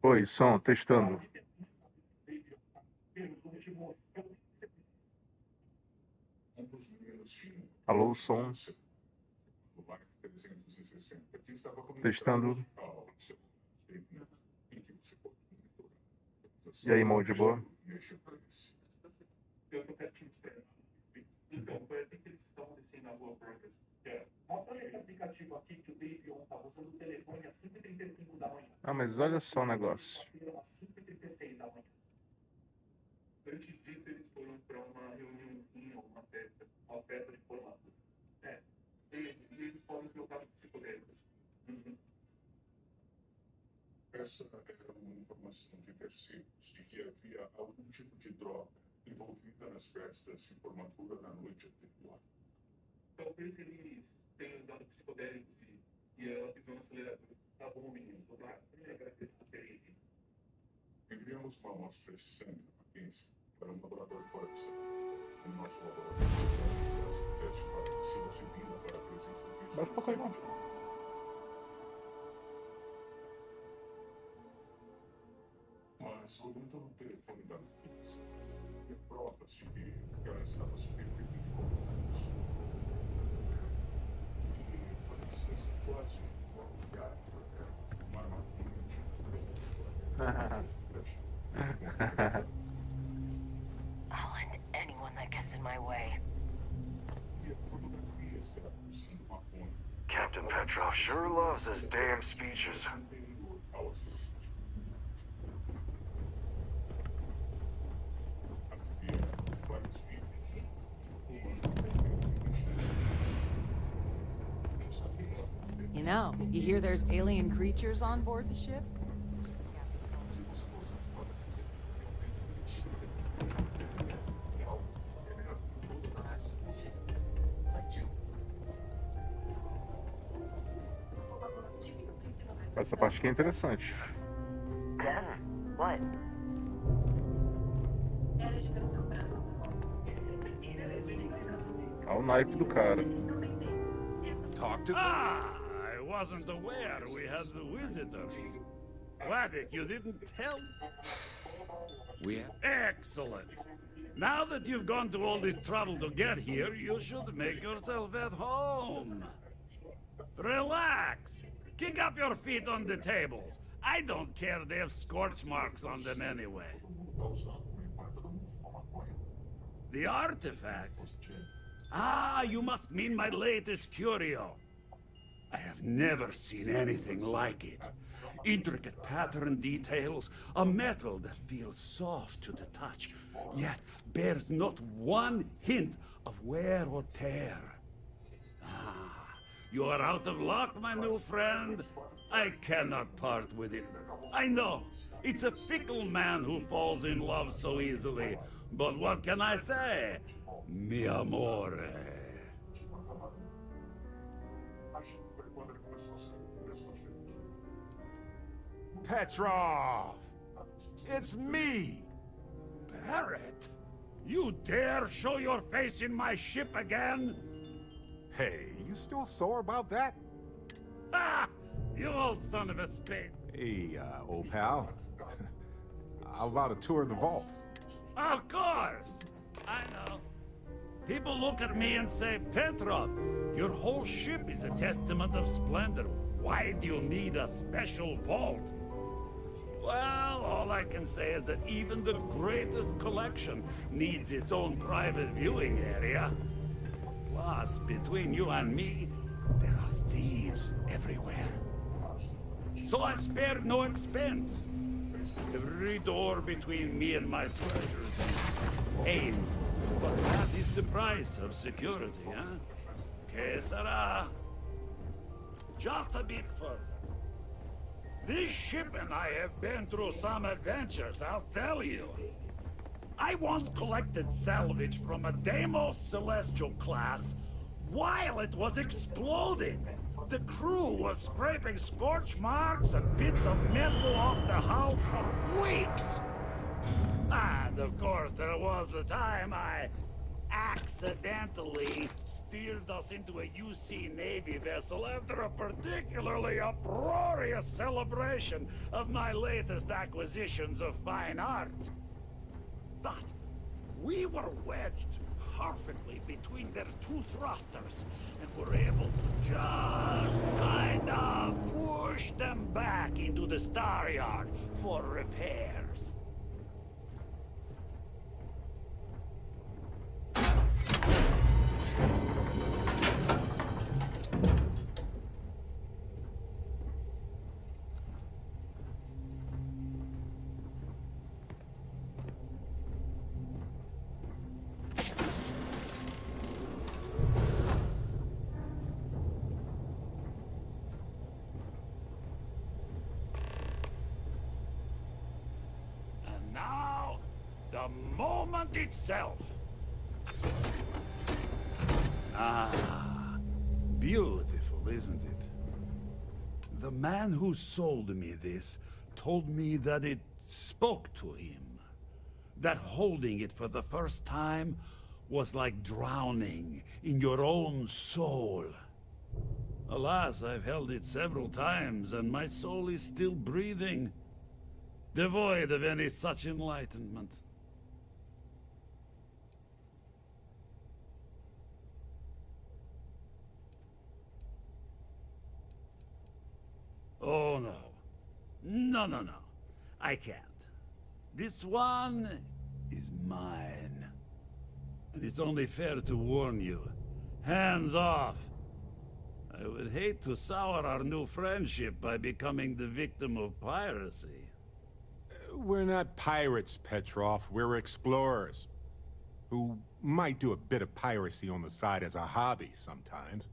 Oi, som, testando. Alô, som. Testando. E aí, mal de boa? Então, foi assim que eles estavam descendo na rua Progress. Mostra esse aplicativo aqui que o Dave ontem estava usando o telefone às 5h35 da manhã. Ah, mas olha só o negócio. Às 5h36 da manhã. Antes disso, eles foram para uma reuniãozinha, uma festa de formatura. Eles podem trocar psicodélicos. Essa era uma informação de terceiros de que havia algum tipo de droga envolvida nas festas de formatura na noite anterior. Talvez eles tenham usado psicodélicos e ela pisou no acelerador. Tá bom, meninos. Agradeço por terem vindo. Enviamos uma amostra de sangue da Mackenzie para um laboratório fora do estado. O nosso laboratório faz o teste para psilocibina para a presença de Bate pra cá, irmão. Mas olhando no telefone da Mackenzie, há provas de que ela estava sob efeito de cocaína. E parecia ser quase um lugar para fumar maconha I'll end anyone that gets in my way. Captain Petrov sure loves his damn speeches. You know, you hear there's alien creatures on board the ship? Essa parte aqui é interessante. Yes? What? Olha o naipe do cara. Talk to I wasn't aware we had the visitors. Vladek, you didn't tell? We have... Excellent. Now that you've gone to all this trouble to get here, you should make yourself at home. Relax. Kick up your feet on the tables. I don't care they have scorch marks on them anyway. The artifact? Ah, you must mean my latest curio. I have never seen anything like it. Intricate pattern details, a metal that feels soft to the touch, yet bears not one hint of wear or tear. Ah, you are out of luck, my new friend. I cannot part with it. I know, it's a fickle man who falls in love so easily, but what can I say? Mi amore. Petrov! It's me! Barrett? You dare show your face in my ship again? Hey, you still sore about that? Ha! You old son of a spade. Hey, old pal. How about a tour of the vault? Of course! I know. People look at me and say, Petrov, your whole ship is a testament of splendor. Why do you need a special vault? Well, all I can say is that even the greatest collection needs its own private viewing area. Plus, between you and me, there are thieves everywhere. So I spared no expense. Every door between me and my treasures is painful. But that is the price of security, huh? Que sera? Just a bit further. This ship and I have been through some adventures, I'll tell you. I once collected salvage from a Deimos Celestial class while it was exploding. The crew was scraping scorch marks and bits of metal off the hull for weeks. And of course, there was the time I accidentally steered us into a UC Navy vessel after a particularly uproarious celebration of my latest acquisitions of fine art. But we were wedged perfectly between their two thrusters and were able to just kind of push them back into the star yard for repairs. And now, the moment itself. Ah, beautiful, isn't it? The man who sold me this told me that it spoke to him. That holding it for the first time was like drowning in your own soul. Alas, I've held it several times, and my soul is still breathing, devoid of any such enlightenment. Oh, no. No. I can't. This one is mine. And it's only fair to warn you. Hands off. I would hate to sour our new friendship by becoming the victim of piracy. We're not pirates, Petrov. We're explorers. Who might do a bit of piracy on the side as a hobby sometimes.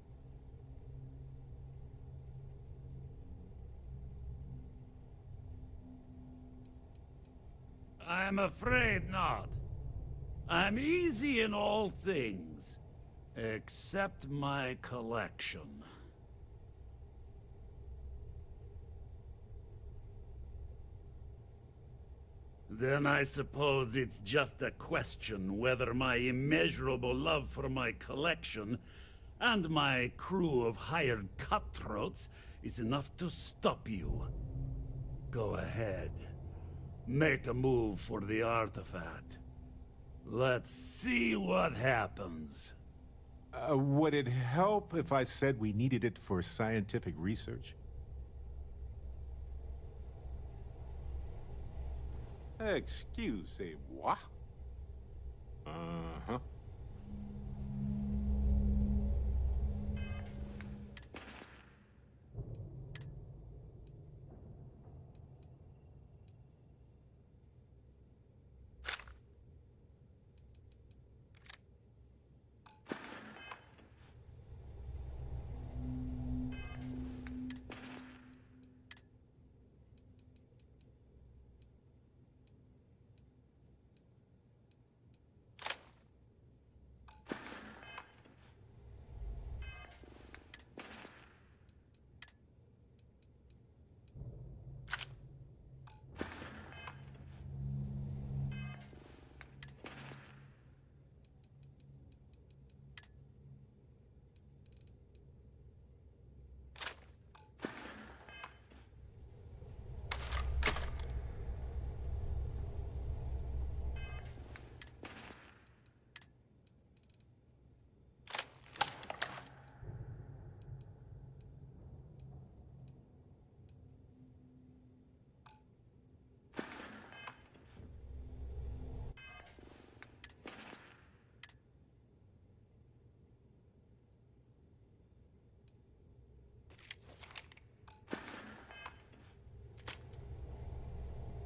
I'm afraid not. I'm easy in all things, except my collection. Then I suppose it's just a question whether my immeasurable love for my collection and my crew of hired cutthroats is enough to stop you. Go ahead. Make a move for the artifact. Let's see what happens. Would it help if I said we needed it for scientific research? Excusez-moi. Uh-huh.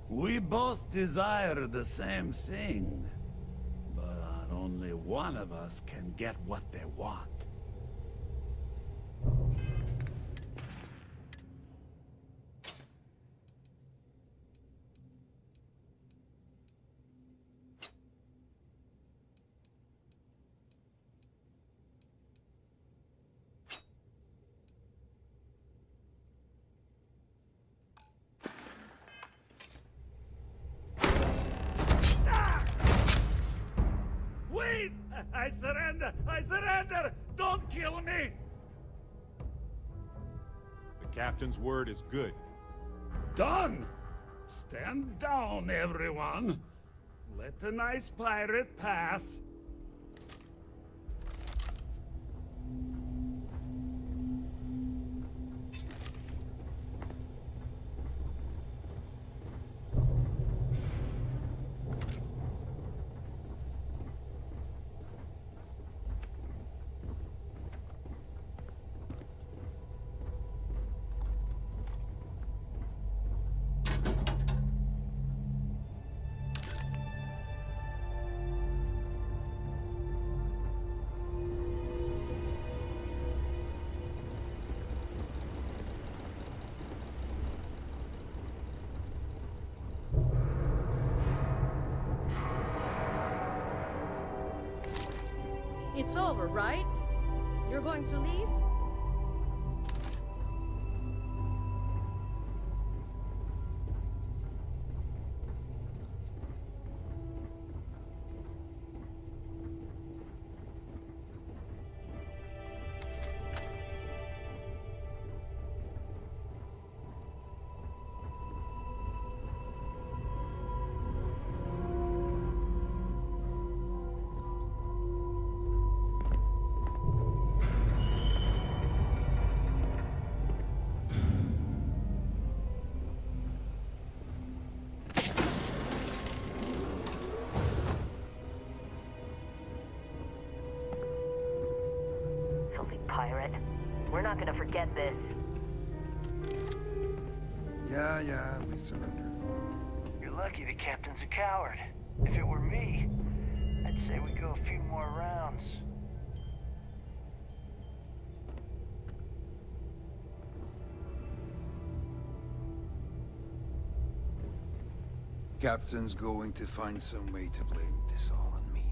We both desire the same thing, but only one of us can get what they want. Wait a I surrender! I surrender! Don't kill me! The captain's word is good. Done! Stand down, everyone. Let the nice pirate pass. It's over, right? You're going to leave? Filthy pirate. We're not gonna forget this. Yeah, we surrender. You're lucky the captain's a coward. If it were me, I'd say we go a few more rounds. Captain's going to find some way to blame this all on me.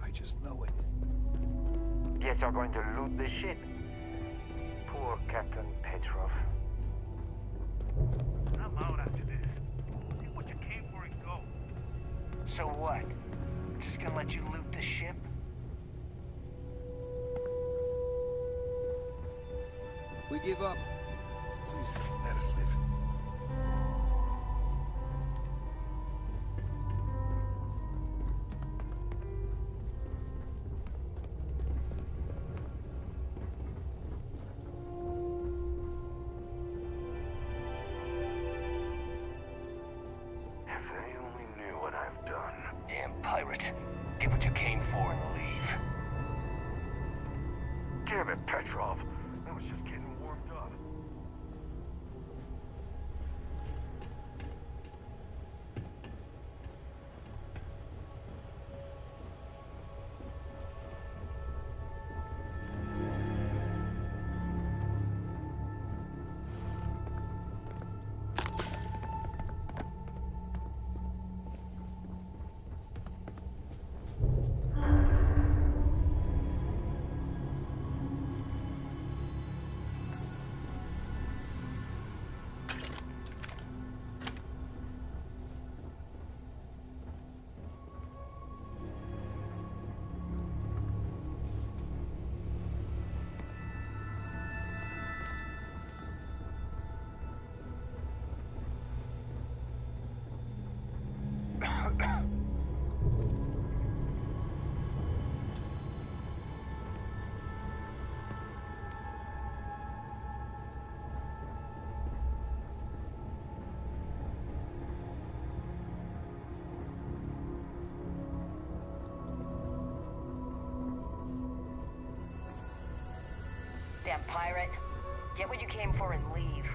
I just know it. Guess you're going to loot the ship. Poor Captain Petrov. I'm out after this. Take what you came for and go. So what? We're just gonna let you loot the ship? We give up. Please, let us live. If they only knew what I've done. Damn pirate. Get what you came for and leave. Damn it, Petrov. I was just getting warmed up. Damn pirate. Get what you came for and leave.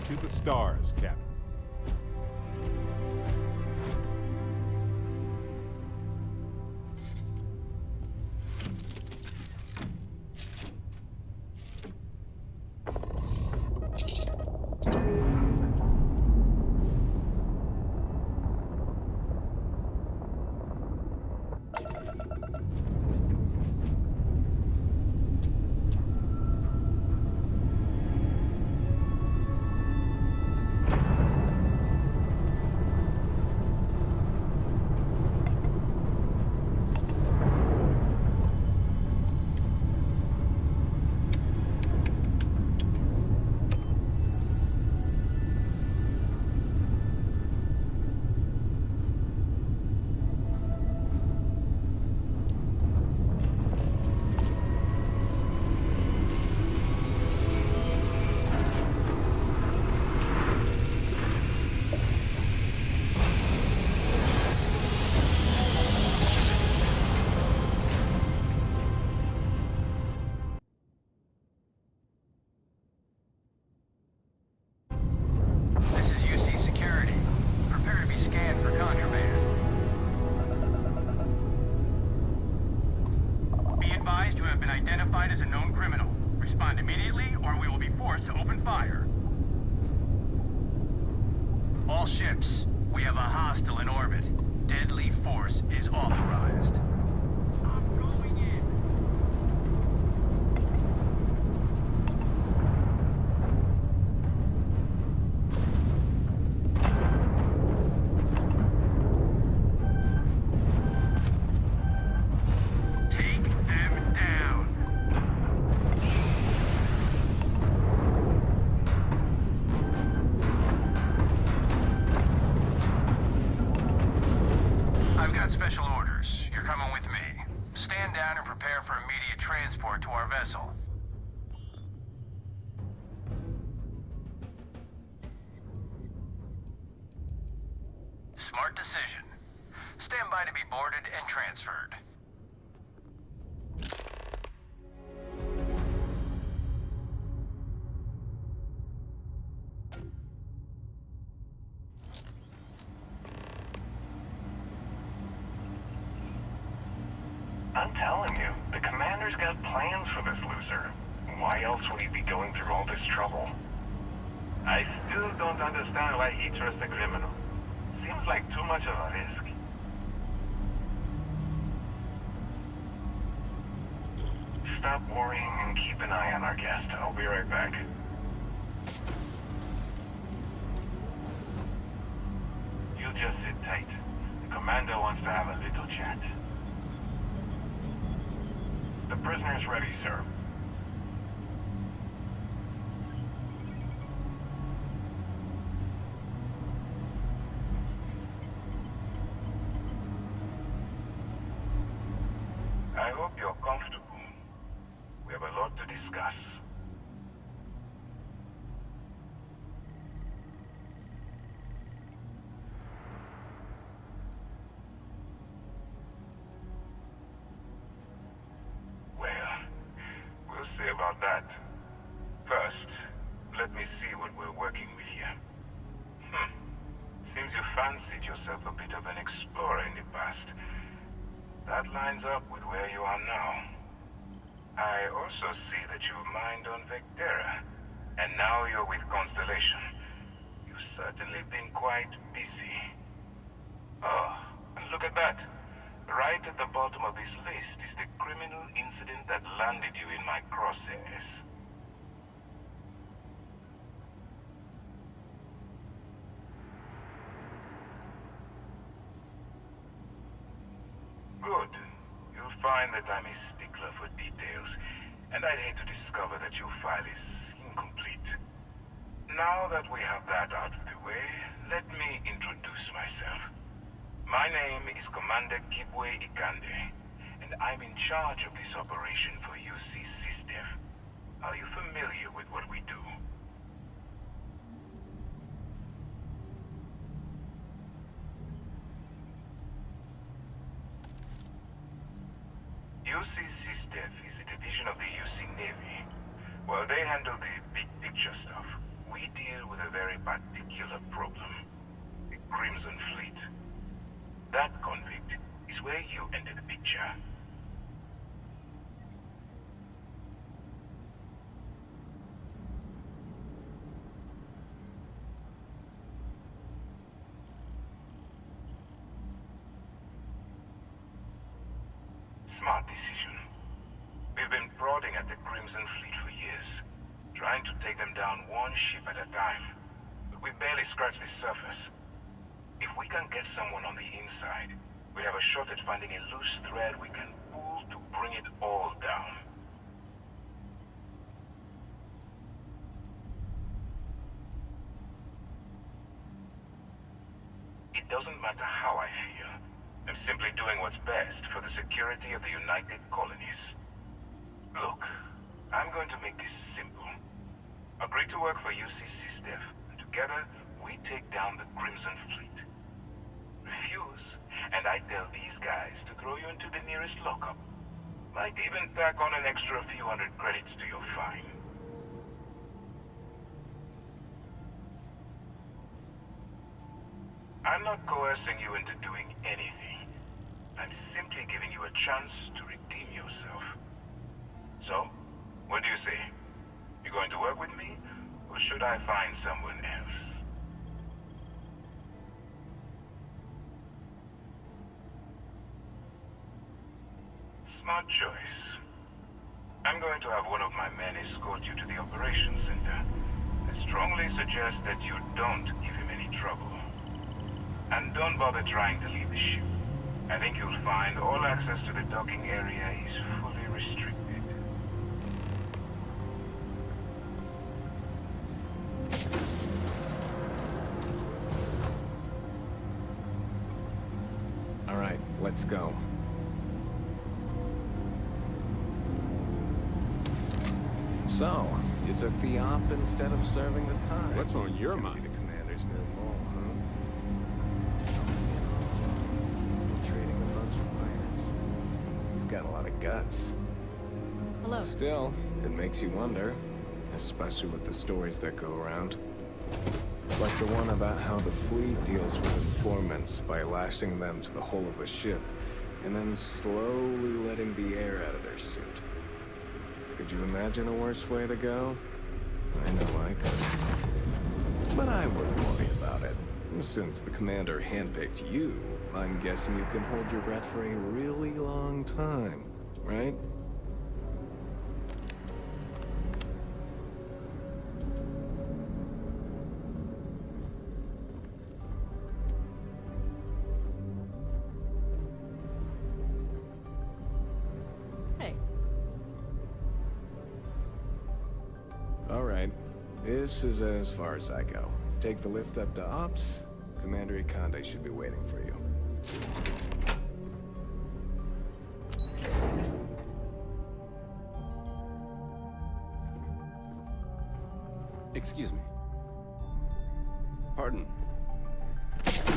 To the stars, Captain. This is UC Security. Prepare to be scanned for contraband. Be advised you have been identified as a known criminal. Respond immediately, or we will be forced to open fire. All ships, we have a hostile in orbit. Deadly force is authorized. I'm going in. Take them down. I've got special orders. You're coming with me. Stand down and prepare for immediate transport to our vessel. Smart decision. Stand by to be boarded and transferred. I'm telling you, the commander's got plans for this loser. Why else would he be going through all this trouble? I still don't understand why he trusts a criminal. Seems like too much of a risk. Stop worrying and keep an eye on our guest. I'll be right back. You just sit tight. The commander wants to have a little chat. The prisoner's ready, sir. I hope you're comfortable. We have a lot to discuss. Well, we'll see about that. First, let me see what we're working with here. Seems you fancied yourself a bit of an explorer in the past. That lines up with where you are now. I also see that you mined on Vectera, and now you're with Constellation. You've certainly been quite busy. Oh, and look at that. Right at the bottom of this list is the criminal incident that landed you in my crosshairs. Good. You'll find that I'm a stickler for details, and I'd hate to discover that your file is incomplete. Now that we have that out of the way, let me introduce myself. My name is Commander Kibwe Ikande, and I'm in charge of this operation for UC SysDef. Are you familiar with what we do? UC SysDef is a division of the UC Navy. While they handle the big picture stuff, we deal with a very particular problem. The Crimson Fleet. That convict is where you enter the picture. smart decision. We've been prodding at the Crimson Fleet for years, trying to take them down one ship at a time. But we barely scratched the surface. If we can get someone on the inside, we have a shot at finding a loose thread we can pull to bring it all down. It doesn't matter how I feel. I'm simply doing what's best for the security of the United Colonies. Look, I'm going to make this simple. Agree to work for UC SysDev, and together we take down the Crimson Fleet. Refuse, and I tell these guys to throw you into the nearest lockup. Might even tack on an extra few hundred credits to your fine. I'm not coercing you into doing anything. I'm simply giving you a chance to redeem yourself. So, what do you say? You going to work with me, or should I find someone else? Smart choice. I'm going to have one of my men escort you to the operations center. I strongly suggest that you don't give him any trouble. And don't bother trying to leave the ship. I think you'll find all access to the docking area is fully restricted. All right, let's go. So, you took the op instead of serving the time. What's on your mind? The commander's new mole, huh? Trading a bunch of pirates. You've got a lot of guts. Hello. Still, it makes you wonder, especially with the stories that go around. Like the one about how the fleet deals with informants by lashing them to the hull of a ship, and then slowly letting the air out of their suit. Could you imagine a worse way to go? I know I could. But I wouldn't worry about it. Since the commander handpicked you, I'm guessing you can hold your breath for a really long time, right? Hey. All right. This is as far as I go. Take the lift up to Ops. Commander Ikonde should be waiting for you. Excuse me. Pardon. Okay.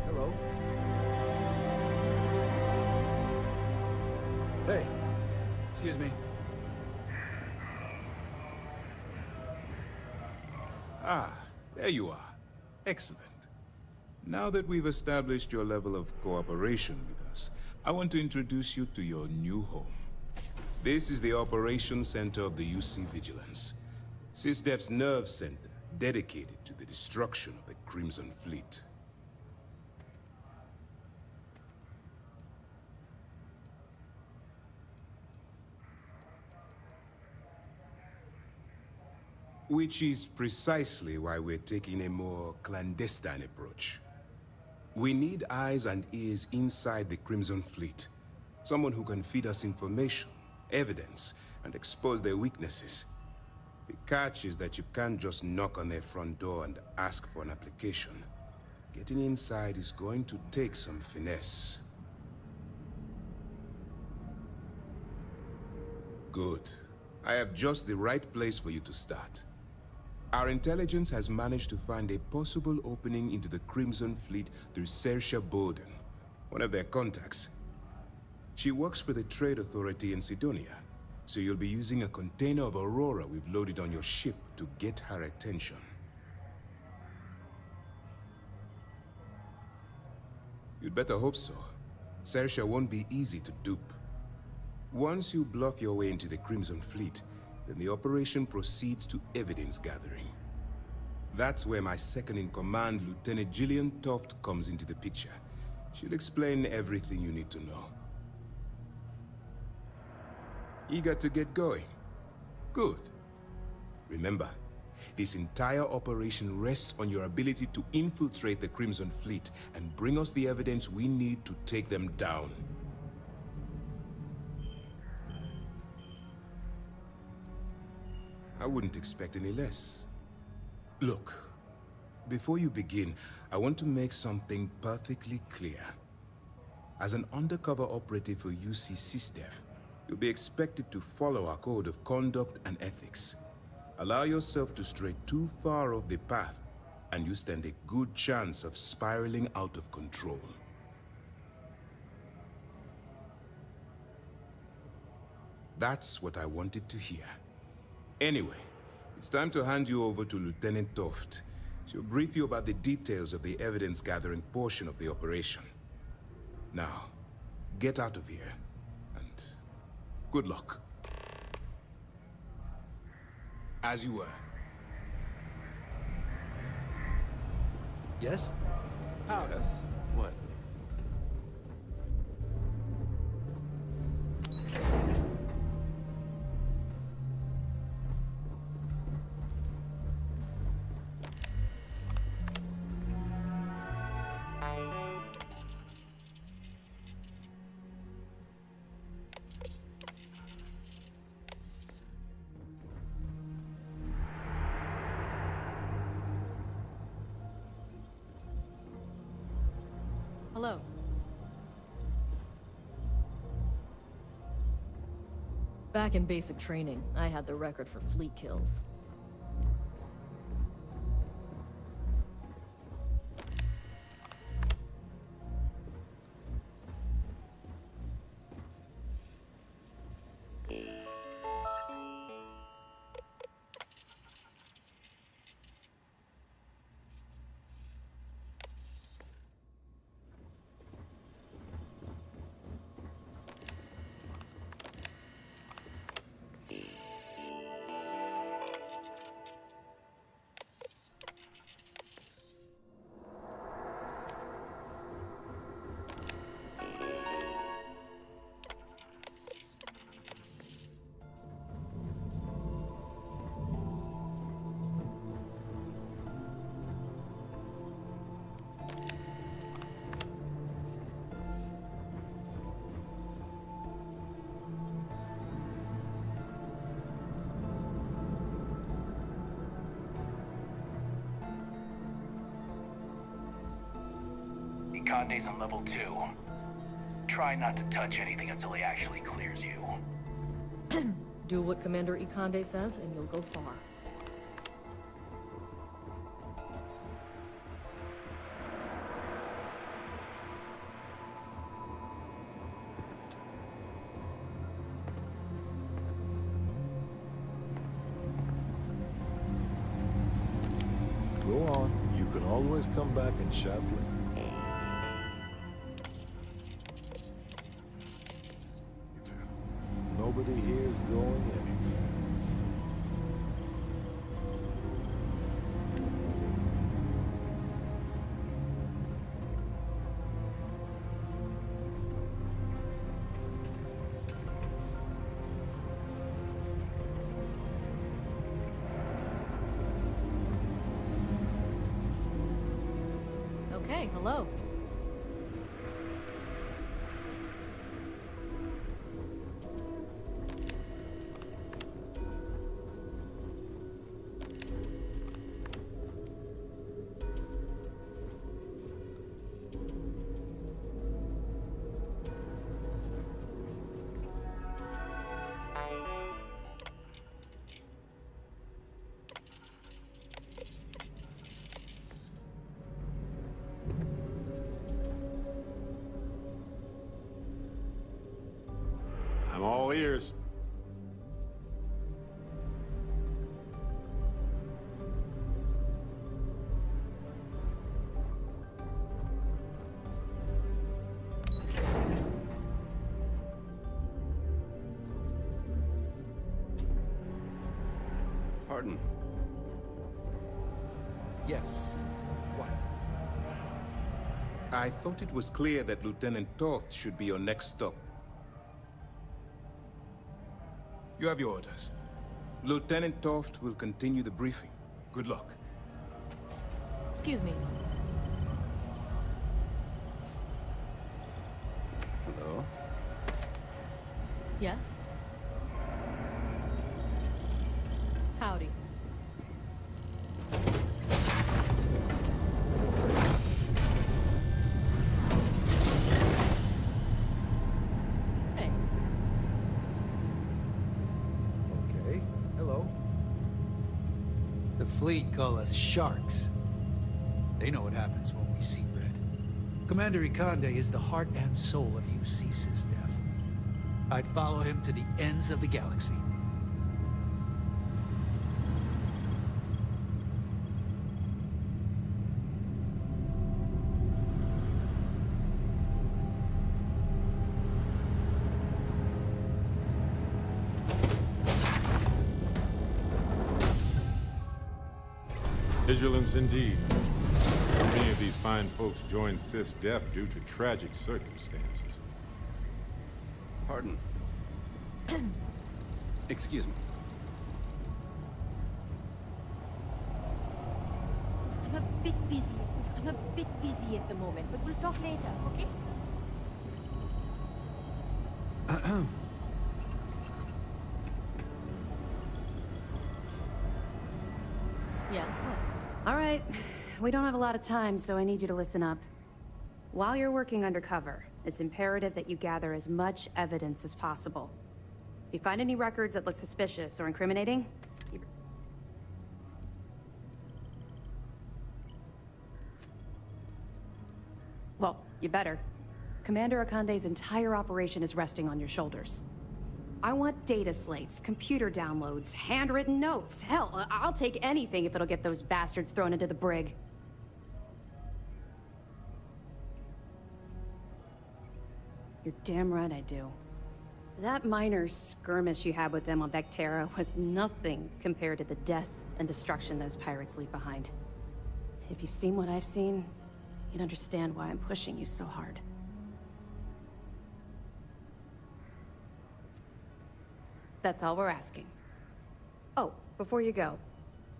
Hello. Hey. Excuse me. Ah, there you are. Excellent. Now that we've established your level of cooperation with us, I want to introduce you to your new home. This is the Operations Center of the UC Vigilance, SysDev's nerve center dedicated to the destruction of the Crimson Fleet. Which is precisely why we're taking a more clandestine approach. We need eyes and ears inside the Crimson Fleet. Someone who can feed us information, evidence, and expose their weaknesses. The catch is that you can't just knock on their front door and ask for an application. Getting inside is going to take some finesse. Good. I have just the right place for you to start. Our intelligence has managed to find a possible opening into the Crimson Fleet through Saoirse Bowden, one of their contacts. She works for the Trade Authority in Sidonia, so you'll be using a container of Aurora we've loaded on your ship to get her attention. You'd better hope so. Saoirse won't be easy to dupe. Once you bluff your way into the Crimson Fleet, then the operation proceeds to evidence gathering. That's where my second-in-command, Lieutenant Gillian Toft, comes into the picture. She'll explain everything you need to know. Eager to get going? Good. Remember, this entire operation rests on your ability to infiltrate the Crimson Fleet and bring us the evidence we need to take them down. I wouldn't expect any less. Look, before you begin, I want to make something perfectly clear. As an undercover operative for UC SysDef, you'll be expected to follow our code of conduct and ethics. Allow yourself to stray too far off the path, and you stand a good chance of spiraling out of control. That's what I wanted to hear. Anyway, it's time to hand you over to Lieutenant Toft. She'll brief you about the details of the evidence-gathering portion of the operation. Now, get out of here, and good luck. As you were. Yes? How? Yes? What? Hello. Back in basic training, I had the record for fleet kills. Conde's on level 2. Try not to touch anything until he actually clears you. Do what Commander Ikande says, and you'll go far. Go on. You can always come back and chat later. Nobody here is going anywhere. Okay, hello. I'm all ears. Pardon? Yes. What? I thought it was clear that Lieutenant Toft should be your next stop. You have your orders. Lieutenant Toft will continue the briefing. Good luck. Excuse me. Hello? Yes? Howdy. Hey. Okay. Hello. The fleet call us sharks. They know what happens when we see red. Commander Ikande is the heart and soul of UC SysDef. I'd follow him to the ends of the galaxy. Vigilance indeed. Many of these fine folks joined SysDef due to tragic circumstances. Pardon. Excuse me. I'm a bit busy. I'm a bit busy at the moment, but we'll talk later, okay? Yes, what? All right. We don't have a lot of time, so I need you to listen up. While you're working undercover, it's imperative that you gather as much evidence as possible. If you find any records that look suspicious or incriminating, well, you better. Commander Akande's entire operation is resting on your shoulders. I want data slates, computer downloads, handwritten notes. Hell, I'll take anything if it'll get those bastards thrown into the brig. You're damn right I do. That minor skirmish you had with them on Vectera was nothing compared to the death and destruction those pirates leave behind. If you've seen what I've seen, you'd understand why I'm pushing you so hard. That's all we're asking. Oh, before you go,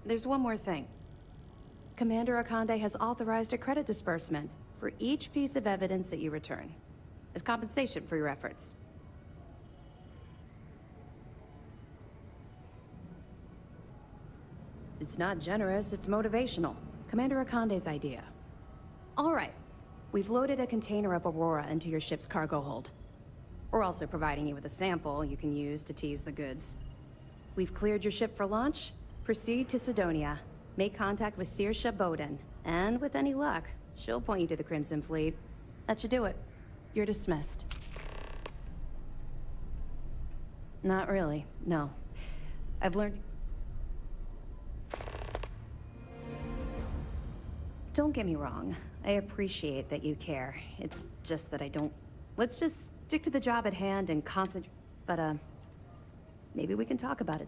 there's one more thing. Commander Akande has authorized a credit disbursement for each piece of evidence that you return, as compensation for your efforts. It's not generous, it's motivational. Commander Akande's idea. All right, we've loaded a container of Aurora into your ship's cargo hold. We're also providing you with a sample you can use to tease the goods. We've cleared your ship for launch. Proceed to Sidonia. Make contact with Saoirse Bowden. And with any luck, she'll point you to the Crimson Fleet. That should do it. You're dismissed. Not really, no. I've learned... Don't get me wrong. I appreciate that you care. It's just that I don't... Let's just stick to the job at hand and concentrate. But, maybe we can talk about it.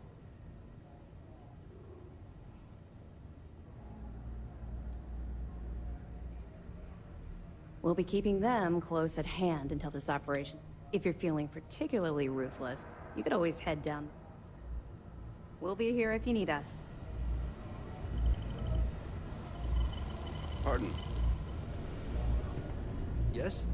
We'll be keeping them close at hand until this operation. If you're feeling particularly ruthless, you could always head down. We'll be here if you need us. Pardon. Yes?